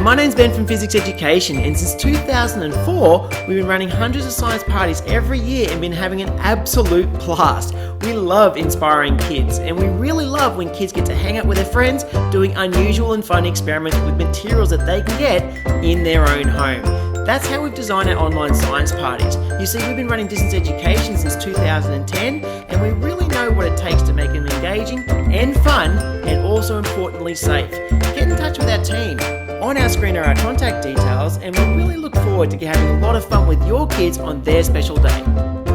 my name's Ben from Fizzics Education, and since 2004 we've been running hundreds of science parties every year and been having an absolute blast. We love inspiring kids, and we really love when kids get to hang out with their friends doing unusual and fun experiments with materials that they can get in their own home. That's how we've designed our online science parties. You see, we've been running distance education since 2010, and we really know what it takes to make them engaging and fun, and also importantly safe. Get in touch with our team. On our screen are our contact details, and we really look forward to having a lot of fun with your kids on their special day.